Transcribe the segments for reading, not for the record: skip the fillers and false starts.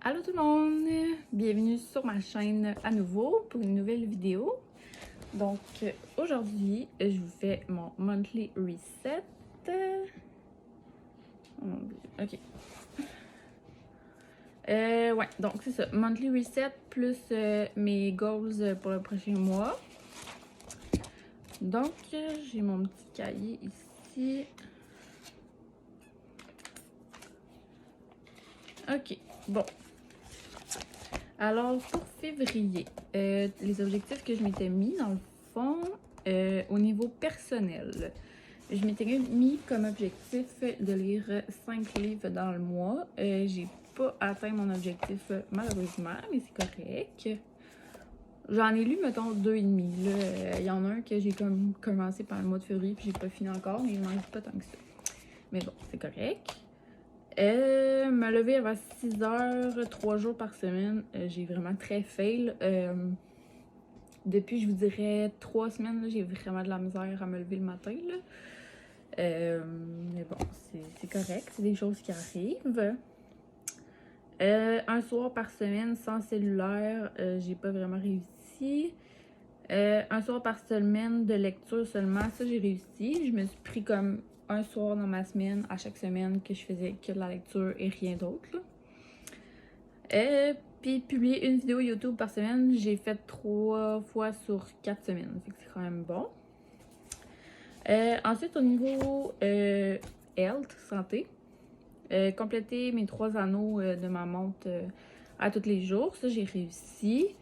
Allô tout le monde! Bienvenue sur ma chaîne à nouveau pour une nouvelle vidéo. Donc aujourd'hui, je vous fais mon monthly reset. Oh mon Dieu, ok. Ouais, donc c'est ça. Monthly reset plus mes goals pour le prochain mois. Donc j'ai mon petit cahier ici. Ok, bon. Alors, pour février, les objectifs que je m'étais mis, dans le fond, au niveau personnel, je m'étais mis comme objectif de lire 5 livres dans le mois. J'ai pas atteint mon objectif, malheureusement, mais c'est correct. J'en ai lu, mettons, 2,5. Il y en a un que j'ai comme commencé par le mois de février, puis j'ai pas fini encore, mais il m'en reste pas tant que ça. Mais bon, c'est correct. Me lever avant 6 heures, 3 jours par semaine, j'ai vraiment très fail. Depuis, je vous dirais, 3 semaines, j'ai vraiment de la misère à me lever le matin. Là. Mais bon, c'est correct, c'est des choses qui arrivent. Un soir par semaine sans cellulaire, j'ai pas vraiment réussi. Un soir par semaine de lecture seulement, ça j'ai réussi. Je me suis pris comme un soir dans ma semaine, à chaque semaine, que je faisais que de la lecture et rien d'autre. Puis publier une vidéo YouTube par semaine, j'ai fait 3 fois sur 4 semaines. Fait que c'est quand même bon. Ensuite, au niveau health, santé, compléter mes 3 anneaux de ma montre à tous les jours. Ça, j'ai réussi.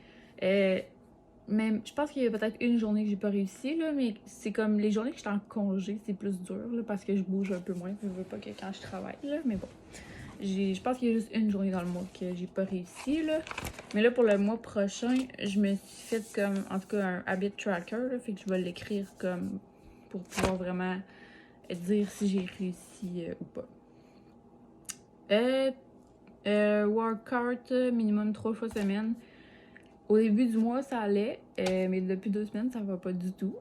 Même, je pense qu'il y a peut-être une journée que j'ai pas réussi, là, mais c'est comme les journées que j'étais en congé, c'est plus dur, là, parce que je bouge un peu moins. Je veux pas que quand je travaille, là, mais bon. Je pense qu'il y a juste une journée dans le mois que j'ai pas réussi, là. Mais là, pour le mois prochain, je me suis fait comme, en tout cas, un habit tracker, là, fait que je vais l'écrire comme pour pouvoir vraiment dire si j'ai réussi ou pas. Workout minimum 3 fois semaine. Au début du mois, ça allait, mais depuis 2 semaines, ça va pas du tout.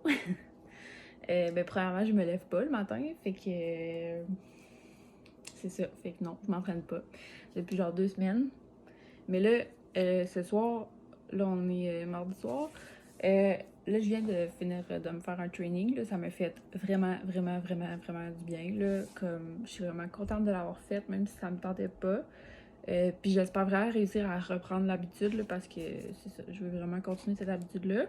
Premièrement, je me lève pas le matin, fait que c'est ça, fait que non, je m'entraîne pas depuis genre 2 semaines. Mais là, ce soir, là on est mardi soir, là je viens de finir de me faire un training, là, ça m'a fait vraiment du bien, là, comme je suis vraiment contente de l'avoir fait, même si ça me tentait pas. Puis j'espère vraiment réussir à reprendre l'habitude, là, parce que c'est ça, je veux vraiment continuer cette habitude-là.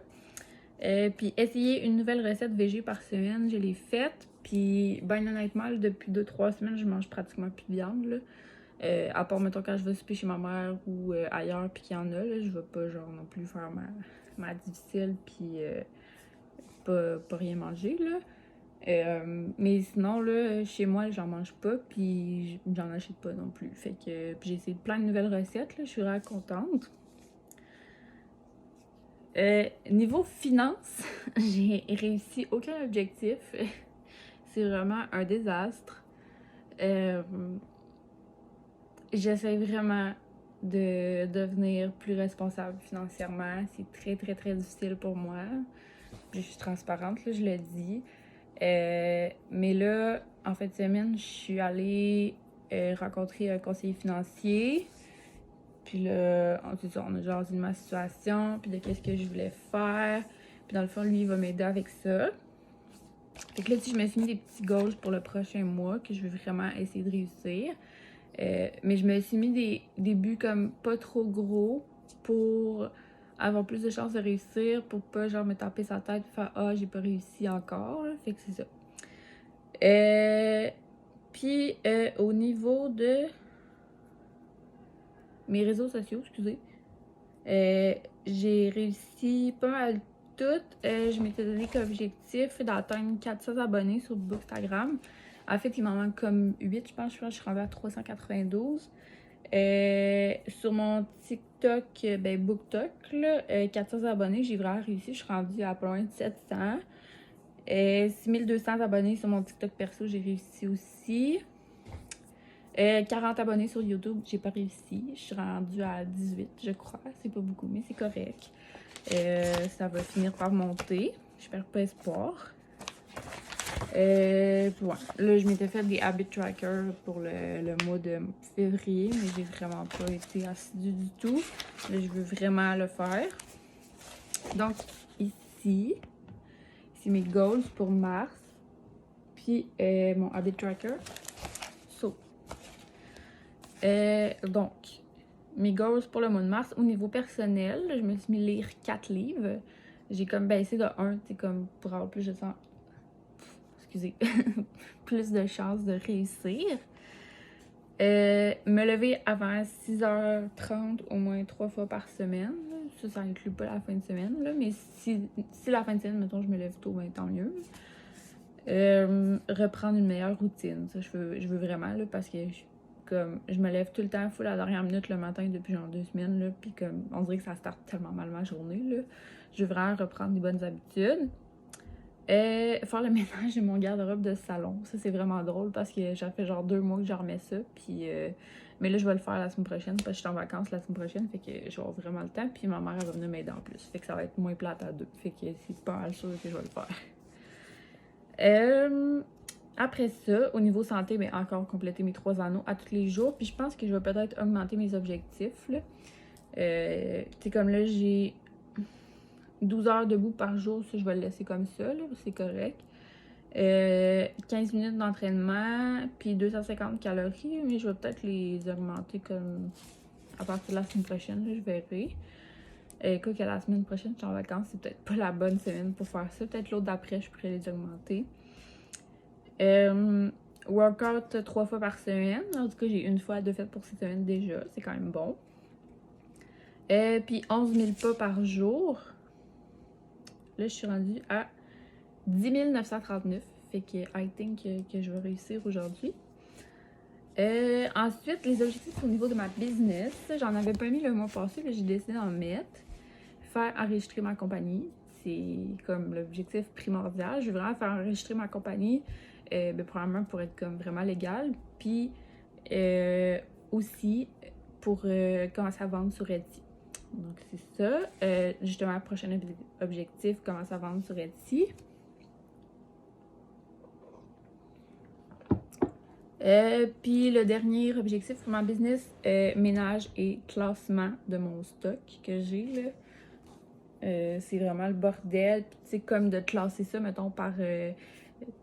Puis essayer une nouvelle recette végé par semaine, je l'ai faite. Puis ben honnêtement, depuis 2-3 semaines, je mange pratiquement plus de viande, là. À part, mettons, quand je vais souper chez ma mère ou ailleurs, puis qu'il y en a, là, je vais pas, genre, non plus faire ma difficile, puis pas rien manger, là. Mais sinon, là, chez moi, j'en mange pas, puis j'en achète pas non plus. Fait que, puis j'ai essayé plein de nouvelles recettes, là, je suis vraiment contente. Niveau finance, j'ai réussi aucun objectif. C'est vraiment un désastre. J'essaie vraiment de devenir plus responsable financièrement. C'est très difficile pour moi. Je suis transparente, là, je le dis. Mais là, en fin de semaine, je suis allée rencontrer un conseiller financier. Puis là, on a jasé de ma situation, puis de qu'est-ce que je voulais faire. Puis dans le fond, lui, il va m'aider avec ça. Fait que là, je me suis mis des petits goals pour le prochain mois que je veux vraiment essayer de réussir. Mais je me suis mis des buts comme pas trop gros pour avoir plus de chances de réussir, pour pas genre me taper sa tête et faire ah, j'ai pas réussi encore. Là. Fait que c'est ça. Puis au niveau de mes réseaux sociaux, excusez, j'ai réussi pas mal tout. Je m'étais donné comme objectif d'atteindre 400 abonnés sur Bookstagram. En fait, il m'en manque comme 8, je pense. Je suis rendue à 392. Sur mon TikTok, BookTok, là, 400 abonnés, j'ai vraiment réussi. Je suis rendue à pas loin de 700. 6200 abonnés sur mon TikTok perso, j'ai réussi aussi. 40 abonnés sur YouTube, j'ai pas réussi. Je suis rendue à 18, je crois. C'est pas beaucoup, mais c'est correct. Ça va finir par monter. Je perds pas espoir. Puis ouais, là, je m'étais fait des habit trackers pour le mois de février, mais j'ai vraiment pas été assidue du tout. Là, je veux vraiment le faire. Donc, ici, c'est mes goals pour mars. Puis, mon habit tracker. Donc, mes goals pour le mois de mars, au niveau personnel, je me suis mis à lire 4 livres. J'ai comme baissé de 1, c'est comme pour avoir plus de chance. Excusez. plus de chances de réussir. Me lever avant 6h30 au moins 3 fois par semaine. Ça inclut pas la fin de semaine. Là, mais si la fin de semaine, mettons, je me lève tôt, ben, tant mieux. Reprendre une meilleure routine. Ça, je veux vraiment, là, parce que je me lève tout le temps full à la dernière minute le matin depuis genre 2 semaines. Là, puis comme on dirait que ça starte tellement mal ma journée. Là. Je veux vraiment reprendre des bonnes habitudes. Faire le ménage de mon garde-robe de salon. Ça, c'est vraiment drôle parce que ça fait genre 2 mois que je remets ça. Puis, mais là, je vais le faire la semaine prochaine parce que je suis en vacances la semaine prochaine. Fait que je vais avoir vraiment le temps. Puis ma mère, elle va venir m'aider en plus. Fait que ça va être moins plate à 2. Fait que c'est pas mal sûr que je vais le faire. Après ça, au niveau santé, mais encore compléter mes 3 anneaux à tous les jours. Puis je pense que je vais peut-être augmenter mes objectifs. Là. Tu comme là, j'ai 12 heures debout par jour, ça, je vais le laisser comme ça, c'est correct. 15 minutes d'entraînement, puis 250 calories, mais je vais peut-être les augmenter comme à partir de la semaine prochaine, là, je verrai. Quoi que la semaine prochaine, je suis en vacances, c'est peut-être pas la bonne semaine pour faire ça. Peut-être l'autre d'après, je pourrais les augmenter. Workout 3 fois par semaine. En tout cas, j'ai une fois de fait pour cette semaine déjà. C'est quand même bon. Puis 11 000 pas par jour. Là, je suis rendue à 10 939. Fait que I think que je vais réussir aujourd'hui. Ensuite, les objectifs au niveau de ma business. J'en avais pas mis le mois passé, mais j'ai décidé d'en mettre. Faire enregistrer ma compagnie. C'est comme l'objectif primordial. Je veux vraiment faire enregistrer ma compagnie. Premièrement pour être comme vraiment légal. Puis aussi pour commencer à vendre sur Etsy. Donc c'est ça. Justement, prochain objectif, commencer à vendre sur Etsy. Puis le dernier objectif pour ma business, ménage et classement de mon stock que j'ai là. C'est vraiment le bordel. Puis tu sais, comme de classer ça, mettons, par... tu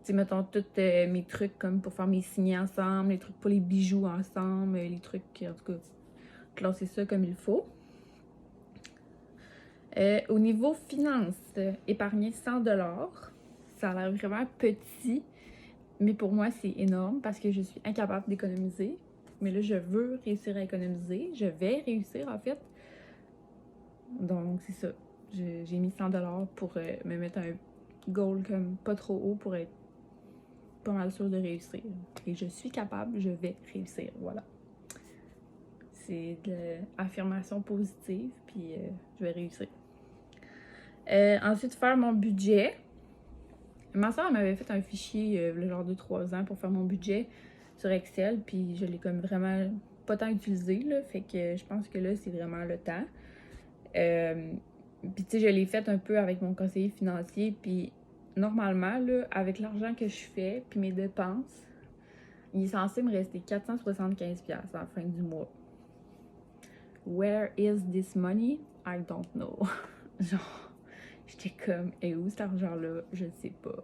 sais, mettons, tous mes trucs comme pour faire mes signets ensemble, les trucs pour les bijoux ensemble, les trucs, en tout cas, classer ça comme il faut. Au niveau finances, épargner 100$, ça a l'air vraiment petit, mais pour moi, c'est énorme parce que je suis incapable d'économiser. Mais là, je veux réussir à économiser. Je vais réussir, en fait. Donc, c'est ça. J'ai mis 100$ pour me mettre un goal comme pas trop haut pour être pas mal sûre de réussir. Et je suis capable, je vais réussir. Voilà. C'est de l'affirmation positive, puis je vais réussir. Ensuite, faire mon budget. Ma soeur m'avait fait un fichier, le genre de 3 ans, pour faire mon budget sur Excel, puis je l'ai comme vraiment pas tant utilisé, là, fait que je pense que là, c'est vraiment le temps. Puis tu sais, je l'ai fait un peu avec mon conseiller financier, puis normalement, là, avec l'argent que je fais, puis mes dépenses, il est censé me rester 475$ à la fin du mois. Where is this money? I don't know. Genre, j'étais comme, et où cet argent-là? Je ne sais pas.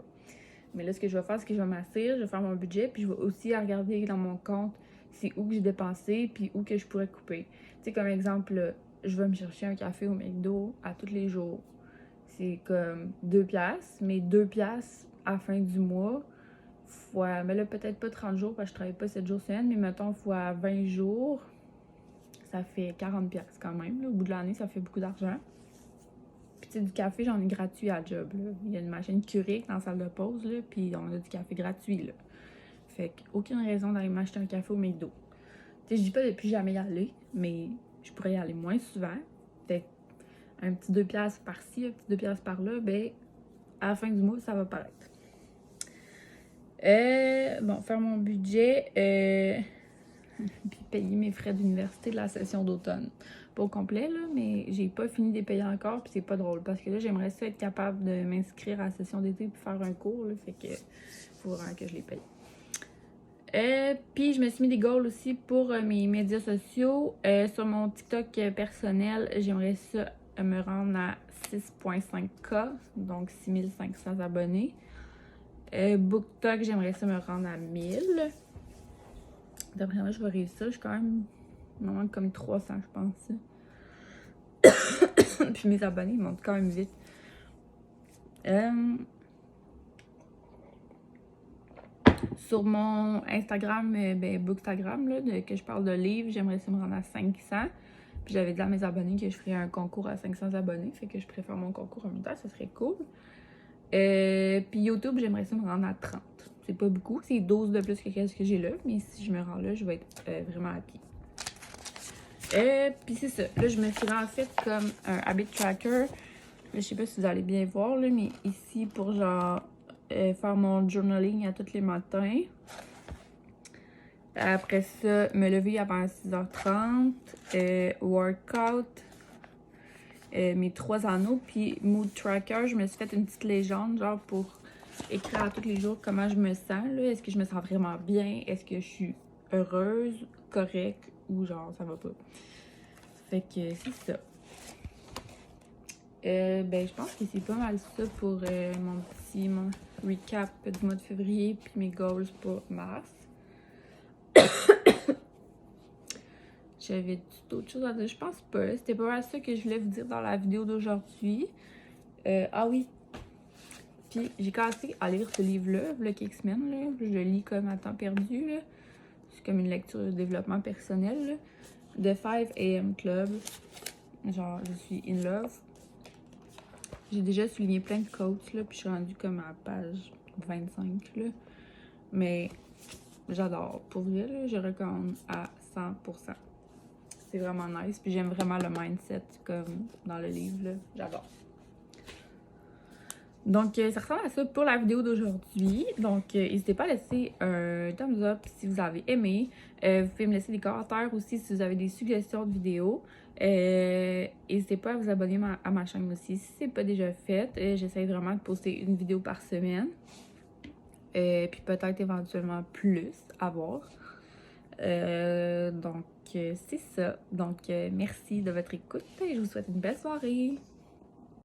Mais là, ce que je vais faire, c'est que je vais m'asseoir, je vais faire mon budget, puis je vais aussi regarder dans mon compte c'est où que j'ai dépensé, puis où que je pourrais couper. Tu sais, comme exemple, là, je vais me chercher un café au McDo à tous les jours. C'est comme 2$, mais 2$ à la fin du mois, fois, mais là, peut-être pas 30 jours, parce que je travaille pas 7 jours semaine, mais mettons, fois 20 jours, ça fait 40$ quand même. Là. Au bout de l'année, ça fait beaucoup d'argent. Puis, tu sais, du café, j'en ai gratuit à la job. Là. Il y a une machine Keurig dans la salle de pause, là, puis on a du café gratuit. Là. Fait qu'aucune raison d'aller m'acheter un café au McDo. Tu sais, je dis pas depuis jamais y aller, mais je pourrais y aller moins souvent. Fait un petit 2$ par-ci, un petit 2$ par-là, ben, à la fin du mois, ça va paraître. Bon, faire mon budget. puis payer mes frais d'université de la session d'automne. Pas au complet, là, mais j'ai pas fini de les payer encore, puis c'est pas drôle, parce que là, j'aimerais ça être capable de m'inscrire à la session d'été puis faire un cours, là, fait que faut vraiment que je les paye. Puis je me suis mis des goals aussi pour mes médias sociaux. Sur mon TikTok personnel, j'aimerais ça me rendre à 6,5K, donc 6500 abonnés. BookTok, j'aimerais ça me rendre à 1000. D'après moi, je vais réussir. Je suis quand même, il me manque comme 300, je pense. Puis mes abonnés, ils montent quand même vite. Sur mon Instagram, Bookstagram, là, que je parle de livres, j'aimerais ça me rendre à 500. Puis j'avais dit à mes abonnés que je ferais un concours à 500 abonnés. Fait que je préfère mon concours en même temps, ça serait cool. Puis YouTube, j'aimerais ça me rendre à 30. C'est pas beaucoup, c'est 12 de plus que ce que j'ai là. Mais si je me rends là, je vais être vraiment happy. Puis c'est ça. Là, je me suis en fait comme un habit tracker. Je sais pas si vous allez bien voir, là, mais ici, pour genre faire mon journaling à tous les matins. Après ça, me lever avant 6h30. Workout. Mes 3 anneaux. Puis mood tracker, je me suis fait une petite légende, genre pour écrire à tous les jours comment je me sens. Est-ce que je me sens vraiment bien? Est-ce que je suis heureuse, correcte ou genre ça va pas? Fait que c'est ça. Je pense que c'est pas mal ça pour mon petit recap du mois de février puis mes goals pour mars. J'avais d'autres choses à dire, je pense pas. C'était pas mal ça que je voulais vous dire dans la vidéo d'aujourd'hui. Ah oui. Puis j'ai commencé à lire ce livre-là, il y a quelques semaines. Là. Je le lis comme à temps perdu. Là. C'est comme une lecture de développement personnel. Là. The 5 AM Club. Genre, je suis in love. J'ai déjà souligné plein de quotes, là, puis je suis rendue comme à page 25, là. Mais j'adore. Pour vrai, là, je recommande à 100%. C'est vraiment nice, puis j'aime vraiment le mindset, comme dans le livre, là. J'adore. Donc, ça ressemble à ça pour la vidéo d'aujourd'hui. Donc, n'hésitez pas à laisser un thumbs up si vous avez aimé. Vous pouvez me laisser des commentaires aussi si vous avez des suggestions de vidéos. N'hésitez pas à vous abonner à ma chaîne aussi si ce n'est pas déjà fait. J'essaie vraiment de poster une vidéo par semaine. Puis peut-être éventuellement plus à voir. Donc, c'est ça. Donc, merci de votre écoute et je vous souhaite une belle soirée.